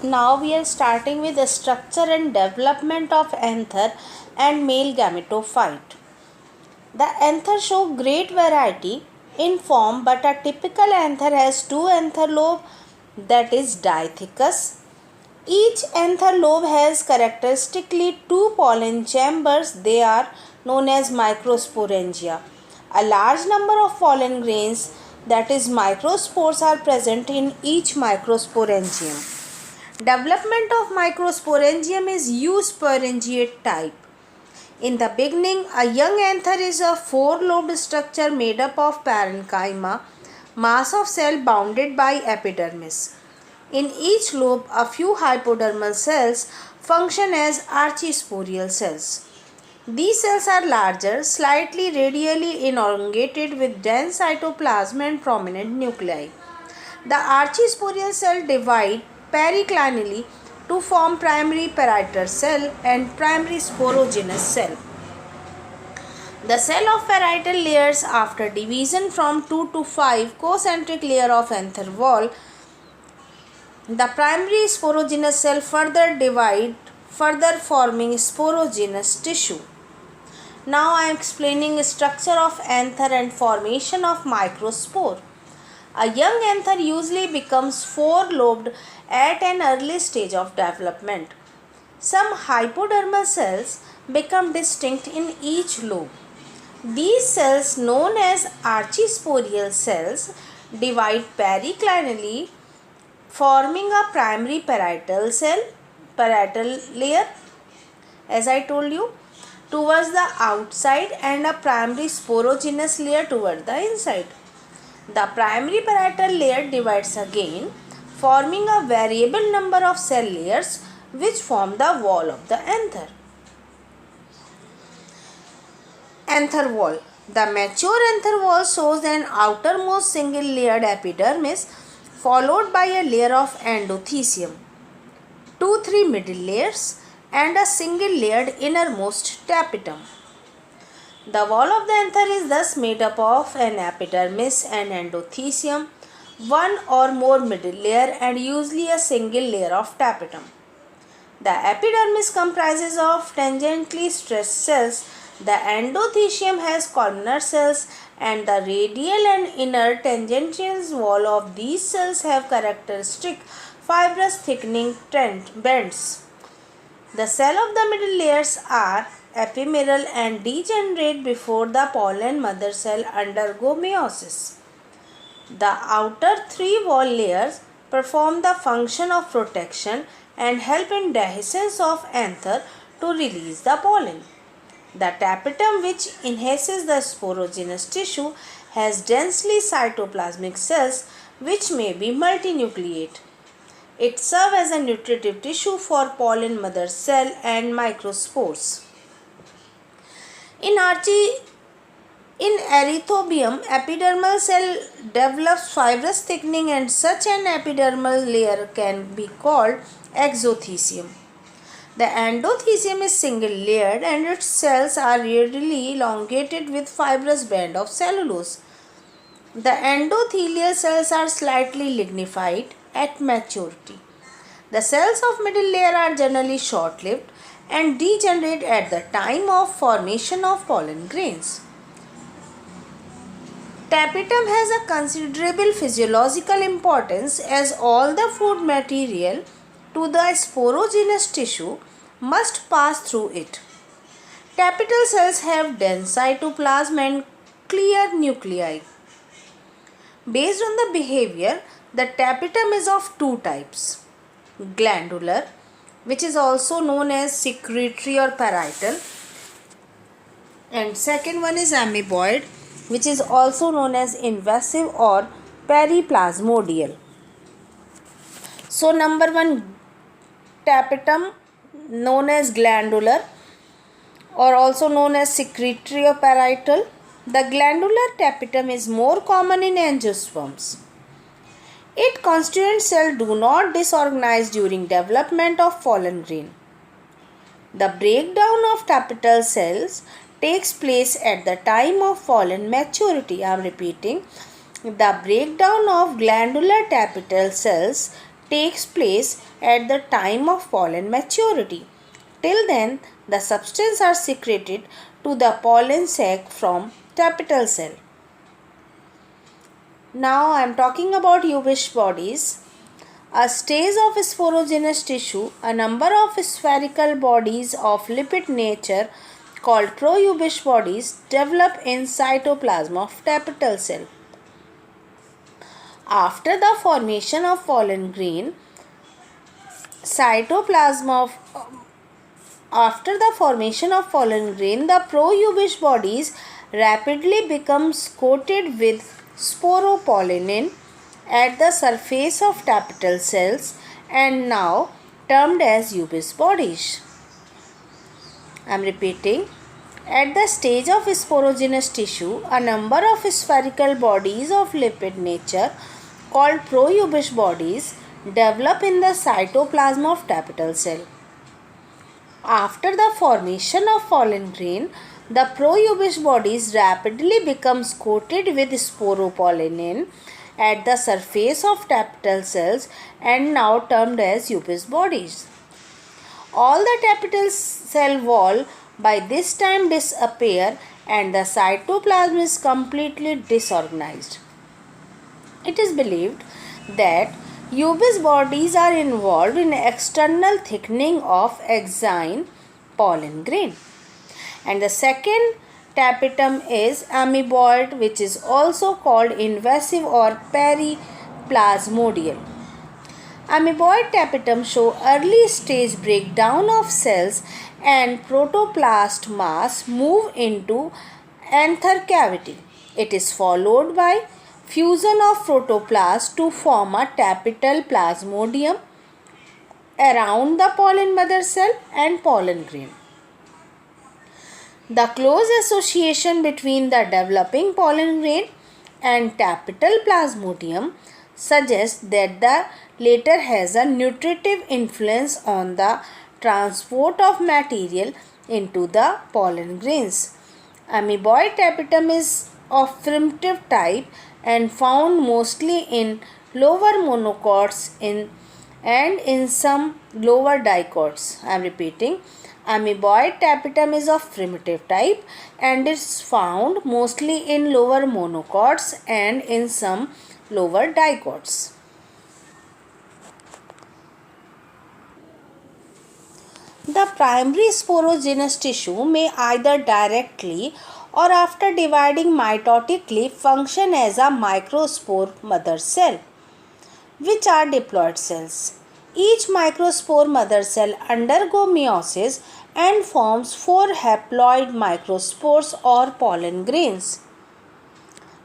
Now we are starting with the structure and development of anther and male gametophyte. The anther show great variety in form, but a typical anther has two anther lobe, that is diathecus. Each anther lobe has characteristically two pollen chambers. They are known as microsporangia. A large number of pollen grains, that is microspores, are present in each microsporangium. Development of microsporangium is eusporangiate type. In the beginning, a young anther is a four-lobed structure made up of parenchyma, mass of cell bounded by epidermis. In each lobe, a few hypodermal cells function as archisporial cells. These cells are larger, slightly radially elongated with dense cytoplasm and prominent nuclei. The archisporial cell divide periclinally to form primary parietal cell and primary sporogenous cell. The cell of parietal layers after division from 2 to 5 concentric layer of anther wall. The primary sporogenous cell further divide, further forming sporogenous tissue. Now I am explaining structure of anther and formation of microspore. A young anther usually becomes four-lobed at an early stage of development. Some hypodermal cells become distinct in each lobe. These cells, known as archisporial cells, divide periclinally, forming a primary parietal cell, parietal layer, as I told you, towards the outside, and a primary sporogenous layer toward the inside. The primary parietal layer divides again, forming a variable number of cell layers which form the wall of the anther. Anther wall. The mature anther wall shows an outermost single layered epidermis followed by a layer of endothecium, 2-3 middle layers, and a single layered innermost tapetum. The wall of the anther is thus made up of an epidermis and endothecium, one or more middle layer, and usually a single layer of tapetum. The epidermis comprises of tangentially stretched cells. The endothecium has columnar cells, and the radial and inner tangential wall of these cells have characteristic fibrous thickening bands. The cells of the middle layers are ephemeral and degenerate before the pollen mother cell undergo meiosis. The outer three wall layers perform the function of protection and help in dehiscence of anther to release the pollen. The tapetum, which enhances the sporogenous tissue, has densely cytoplasmic cells which may be multinucleate. It serves as a nutritive tissue for pollen mother cell and microspores. In erythobium, epidermal cell develops fibrous thickening, and such an epidermal layer can be called exothecium. The endothecium is single layered and its cells are radially elongated with fibrous band of cellulose. The endothelial cells are slightly lignified at maturity. The cells of middle layer are generally short-lived and degenerate at the time of formation of pollen grains. Tapetum has a considerable physiological importance as all the food material to the sporogenous tissue must pass through it. Tapetal cells have dense cytoplasm and clear nuclei. Based on the behavior, the tapetum is of two types: glandular, which is also known as secretory or parietal, and second one is amoeboid, which is also known as invasive or periplasmodial. So number one, tapetum, known as glandular or also known as secretory or parietal. The glandular tapetum is more common in angiosperms. Its constituent cells do not disorganize during development of pollen grain. The breakdown of tapetal cells takes place at the time of pollen maturity. I am repeating. The breakdown of glandular tapetal cells takes place at the time of pollen maturity. Till then, the substance are secreted to the pollen sac from tapetal cell. Now I am talking about Ubish bodies. A stage of sporogenous tissue, a number of spherical bodies of lipid nature called proubish bodies develop in cytoplasm of tapetal cell. After the formation of pollen grain, cytoplasm of after the formation of pollen grain, the proubish bodies rapidly becomes coated with sporopollenin at the surface of tapetal cells and now termed as Ubish bodies. I am repeating. At the stage of sporogenous tissue, a number of spherical bodies of lipid nature called proubish bodies develop in the cytoplasm of tapetal cell. After the formation of pollen grain, the proubish bodies rapidly becomes coated with sporopollenin at the surface of tapetal cells and now termed as Ubish bodies. All the tapetal cell wall by this time disappear and the cytoplasm is completely disorganized. It is believed that Ubish bodies are involved in external thickening of exine pollen grain. And the second tapetum is amoeboid, which is also called invasive or periplasmodial. Amoeboid tapetum show early stage breakdown of cells and protoplast mass move into anther cavity. It is followed by fusion of protoplast to form a tapetal plasmodium around the pollen mother cell and pollen grain. The close association between the developing pollen grain and tapetal plasmodium suggests that the latter has a nutritive influence on the transport of material into the pollen grains. Amoeboid tapetum is of primitive type and found mostly in lower monocots and in some lower dicots. I am repeating. Amoeboid tapetum is of primitive type and is found mostly in lower monocots and in some lower dicots. The primary sporogenous tissue may either directly or after dividing mitotically function as a microspore mother cell, which are diploid cells. Each microspore mother cell undergo meiosis and forms 4 haploid microspores or pollen grains.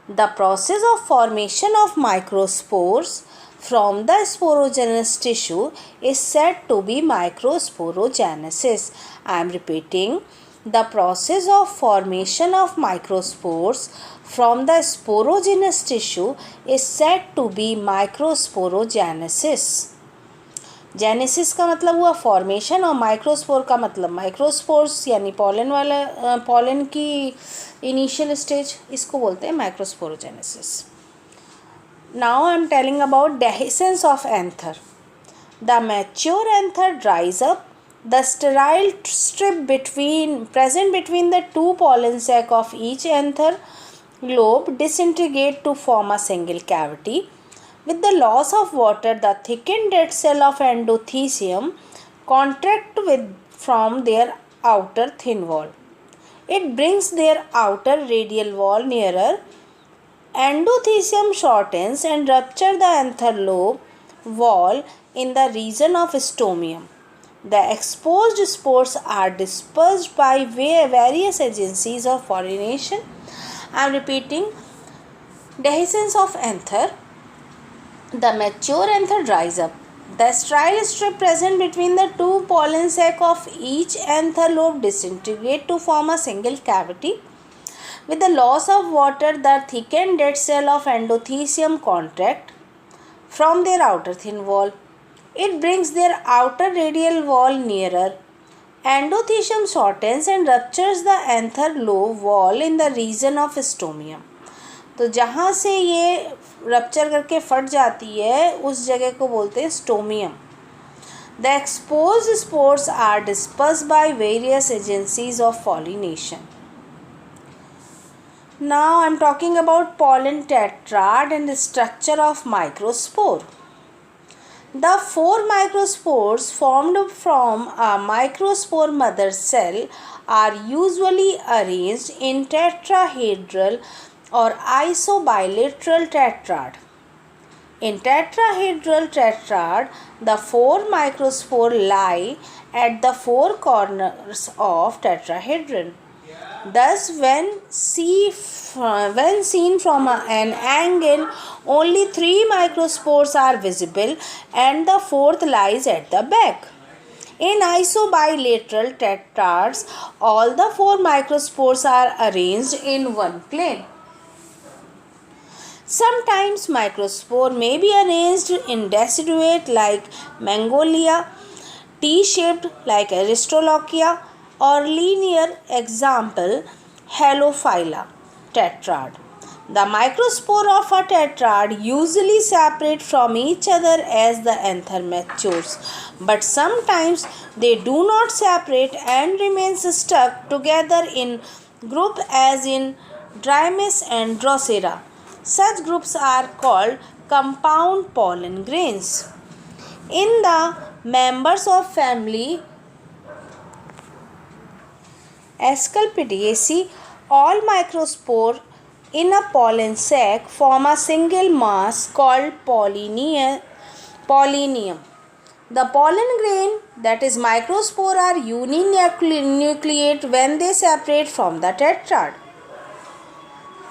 The process of formation of microspores from the sporogenous tissue is said to be microsporogenesis. I am repeating. The process of formation of microspores from the sporogenous tissue is said to be microsporogenesis. Genesis का मतलब हुआ formation और microspore का मतलब microspores यानी pollen की initial stage, इसको बोलते हैं microsporogenesis. Now I am telling about dehiscence of anther. The mature anther dries up. The sterile strip present between the two pollen sac of each anther lobe disintegrate to form a single cavity. With the loss of water, the thickened dead cell of endothecium contract from their outer thin wall. It brings their outer radial wall nearer. Endothecium shortens and ruptures the anther lobe wall in the region of stomium. The exposed spores are dispersed by various agencies of pollination. I am repeating. Dehiscence of anther. The mature anther dries up. The sterile strip present between the two pollen sac of each anther lobe disintegrate to form a single cavity. With the loss of water, the thickened dead cell of endothecium contract from their outer thin wall. It brings their outer radial wall nearer. Endothecium shortens and ruptures the anther lobe wall in the region of stomium. तो जहाँ से ये rupture करके फट जाती है उस जगह को बोलते हैं stomium. The exposed spores are dispersed by various agencies of pollination. Now I am talking about pollen tetrad and the structure of microspore. The 4 microspores formed from a microspore mother cell are usually arranged in tetrahedral or isobilateral tetrad. In tetrahedral tetrad, the 4 microspores lie at the 4 corners of tetrahedron. Thus, when seen from an angle, only 3 microspores are visible and the fourth lies at the back. In isobilateral tetrads, all the 4 microspores are arranged in one plane. Sometimes microspore may be arranged in deciduate like Magnolia, T-shaped like Aristolochia, or linear example Halophila tetrad. The microspore of a tetrad usually separate from each other as the anther matures, but sometimes they do not separate and remain stuck together in group as in Drimys and Drosera. Such groups are called compound pollen grains. In the members of family Asclepiadaceae, all microspores in a pollen sac form a single mass called pollinium. The pollen grain, that is microspore, are uninucleate when they separate from the tetrad.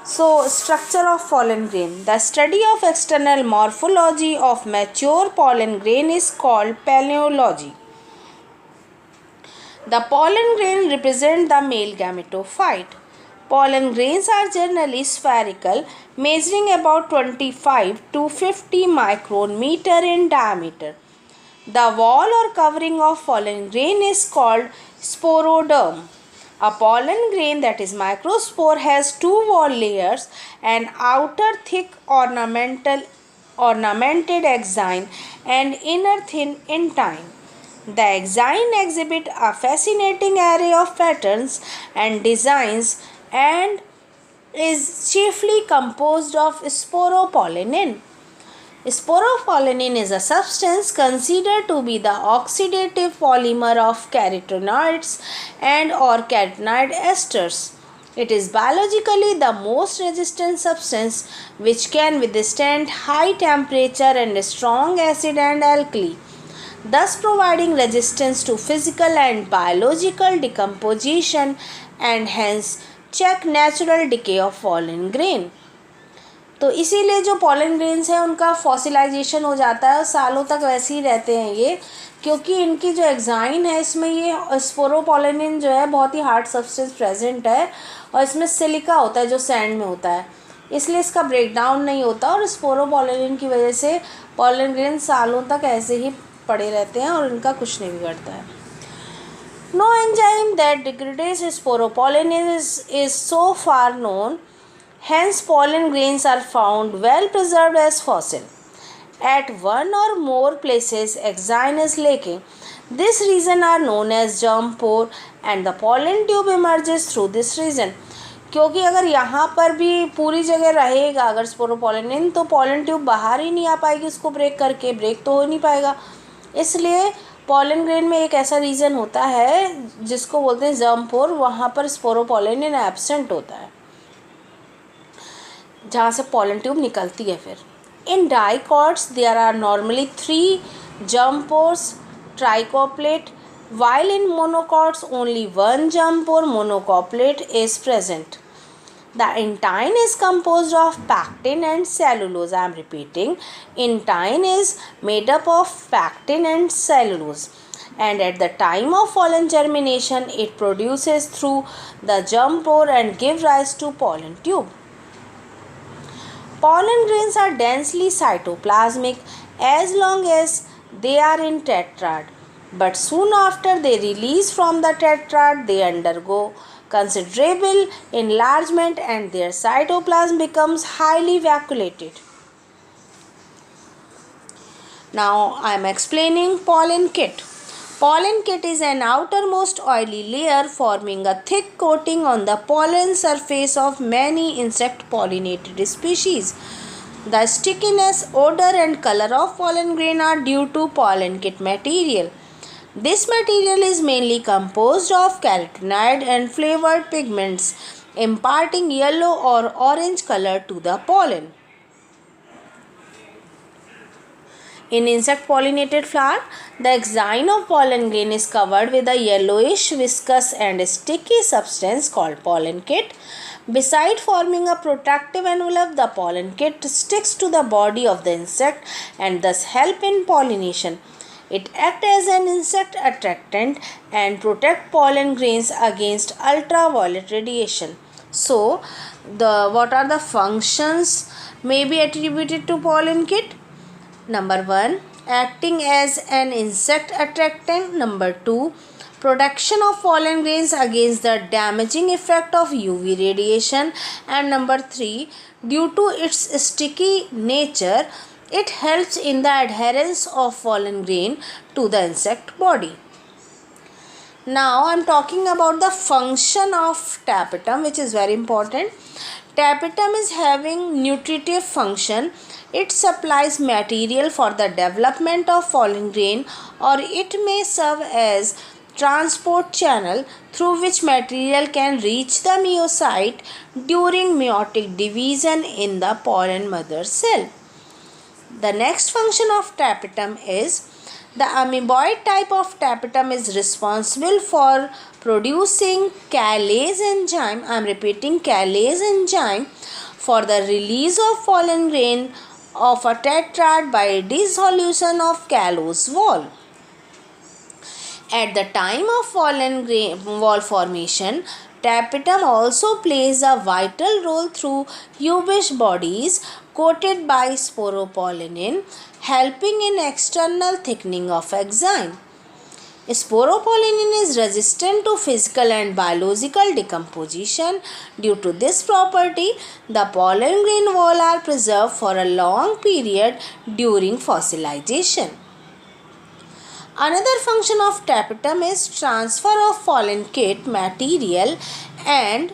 So, structure of pollen grain. The study of external morphology of mature pollen grain is called palynology. The pollen grain represent the male gametophyte. Pollen grains are generally spherical, measuring about 25 to 50 micrometer in diameter. The wall or covering of pollen grain is called sporoderm. A pollen grain, that is microspore, has 2 wall layers, an outer thick ornamented exine and inner thin intine. The exine exhibit a fascinating array of patterns and designs and is chiefly composed of sporopollenin. Sporopollenin is a substance considered to be the oxidative polymer of carotenoids and or carotenoid esters. It is biologically the most resistant substance which can withstand high temperature and strong acid and alkali, thus providing resistance to physical and biological decomposition and hence check natural decay of pollen grain. तो इसीलिए जो pollen grains हैं उनका fossilisation हो जाता है और सालों तक वैसे ही रहते हैं ये, क्योंकि इनकी जो एग्जाइन है इसमें ये स्पोरोपोलेनिन जो है बहुत ही हार्ड सब्सटेंस प्रेजेंट है और इसमें सिलिका होता है जो सैंड में होता है, इसलिए इसका ब्रेकडाउन नहीं होता और स्पोरोपोलेनिन की वजह से पॉलन ग्रेन सालों तक ऐसे ही पड़े रहते हैं और इनका कुछ नहीं बिगड़ता है. No enzyme that degrades sporopollenin is so far known. Hence, pollen grains are found well preserved as fossil. At one or more places, exine is lacking. This region are known as germ pore, and the pollen tube emerges through this region. क्योंकि अगर यहाँ पर भी पूरी जगह रहेगा अगर sporopollenin, तो पॉलन ट्यूब बाहर ही नहीं आ पाएगी उसको ब्रेक करके, ब्रेक तो हो नहीं पाएगा. इसलिए पॉलन ग्रेन में एक ऐसा रीजन होता है जिसको बोलते हैं जर्म पोर, वहाँ पर स्पोरोपोलेनिन एब्सेंट होता है जहाँ से पॉलन ट्यूब निकलती है. फिर in dicots there are normally 3 germ pores tricoplate, while in monocots only 1 germ pore monocoplate is present. The intine is composed of pectin and cellulose. I am repeating, intine is made up of pectin and cellulose, and at the time of pollen germination it produces through the germ pore and give rise to pollen tube. Pollen grains are densely cytoplasmic as long as they are in tetrad, but soon after they release from the tetrad they undergo considerable enlargement and their cytoplasm becomes highly vacuolated. Now I am explaining pollen kit. Pollen kit is an outermost oily layer forming a thick coating on the pollen surface of many insect pollinated species. The stickiness, odor and color of pollen grain are due to pollen kit material. This material is mainly composed of carotenoid and flavored pigments, imparting yellow or orange color to the pollen. In insect pollinated flower, the exine of pollen grain is covered with a yellowish, viscous and sticky substance called pollen kit. Beside forming a protective envelope, the pollen kit sticks to the body of the insect and thus help in pollination. It acts as an insect attractant and protect pollen grains against ultraviolet radiation. So, what are the functions may be attributed to pollen kit? Number 1, acting as an insect attractant. Number 2, protection of pollen grains against the damaging effect of UV radiation. And number 3, due to its sticky nature, it helps in the adherence of pollen grain to the insect body. Now I am talking about the function of tapetum, which is very important. Tapetum is having nutritive function. It supplies material for the development of pollen grain, or it may serve as transport channel through which material can reach the meiocyte during meiotic division in the pollen mother cell. The next function of tapetum is the amoeboid type of tapetum is responsible for producing callase enzyme. I am repeating, callase enzyme for the release of pollen grain of a tetrad by dissolution of callose wall. At the time of pollen grain wall formation, tapetum also plays a vital role through hubish bodies coated by sporopollenin, helping in external thickening of exine. Sporopollenin is resistant to physical and biological decomposition. Due to this property, the pollen grain wall are preserved for a long period during fossilization. Another function of tapetum is transfer of pollen kit material and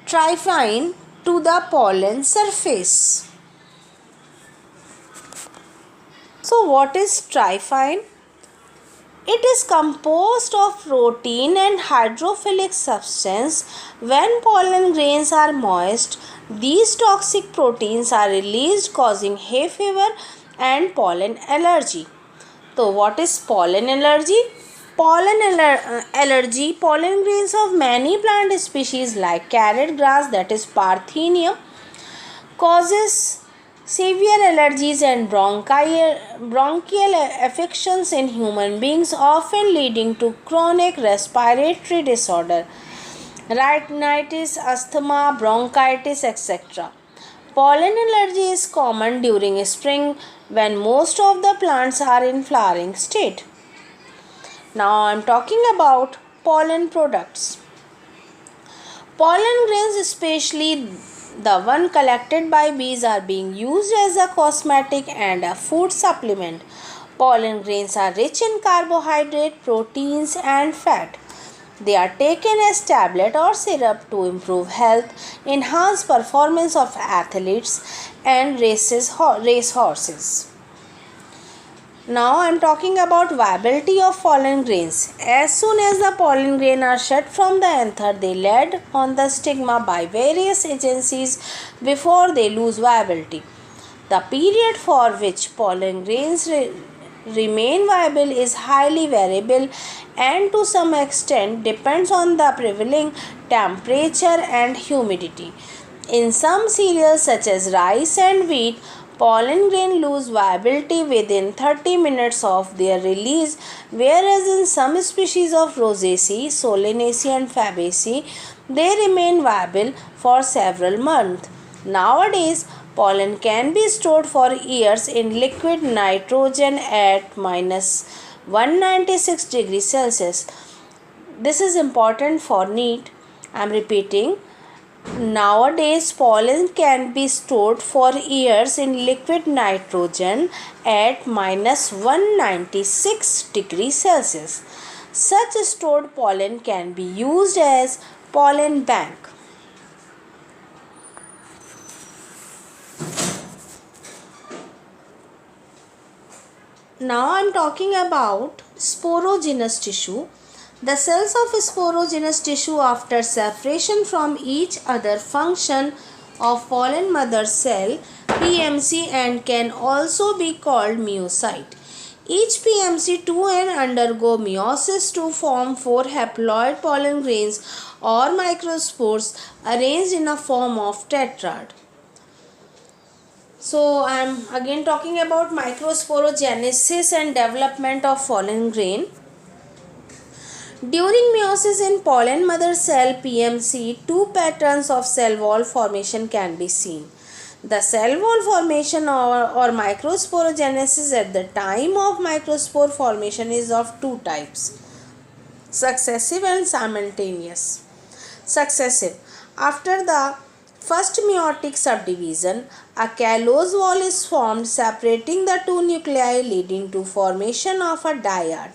tryphin to the pollen surface. So what is tryphin? It is composed of protein and hydrophilic substance. When pollen grains are moist, these toxic proteins are released, causing hay fever and pollen allergy. So what is pollen allergy? Pollen grains of many plant species like carrot grass, that is Parthenium, causes severe allergies and bronchial affections in human beings, often leading to chronic respiratory disorder, rhinitis, asthma, bronchitis, etc. Pollen allergy is common during spring when most of the plants are in flowering state. Now I am talking about pollen products. Pollen grains, especially the one collected by bees, are being used as a cosmetic and a food supplement. Pollen grains are rich in carbohydrate, proteins and fat. They are taken as tablet or syrup to improve health, enhance performance of athletes and race horses. Now I am talking about viability of pollen grains. As soon as the pollen grain are shed from the anther, they laid on the stigma by various agencies before they lose viability. The period for which pollen grains remain viable is highly variable and to some extent depends on the prevailing temperature and humidity. In some cereals such as rice and wheat, pollen grain lose viability within 30 minutes of their release, whereas in some species of Rosaceae, Solanaceae and Fabaceae, they remain viable for several months. Nowadays, pollen can be stored for years in liquid nitrogen at minus 196 degrees Celsius. This is important for NEET. I am repeating. Nowadays, pollen can be stored for years in liquid nitrogen at minus 196 degrees Celsius. Such stored pollen can be used as pollen bank. Now I am talking about sporogenous tissue. The cells of sporogenous tissue after separation from each other function of pollen mother cell PMC and can also be called meiocyte. Each PMC2 and undergo meiosis to form 4 haploid pollen grains or microspores arranged in a form of tetrad. So I am again talking about microsporogenesis and development of pollen grain. During meiosis in pollen mother cell PMC, two patterns of cell wall formation can be seen. The cell wall formation or microsporogenesis at the time of microspore formation is of two types: successive and simultaneous. Successive. After the first meiotic subdivision, a callose wall is formed separating the two nuclei, leading to formation of a dyad.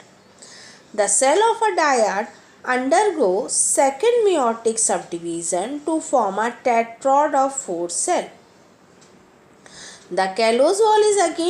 The cell of a dyad undergoes second meiotic subdivision to form a tetrad of 4 cells. The callose wall is again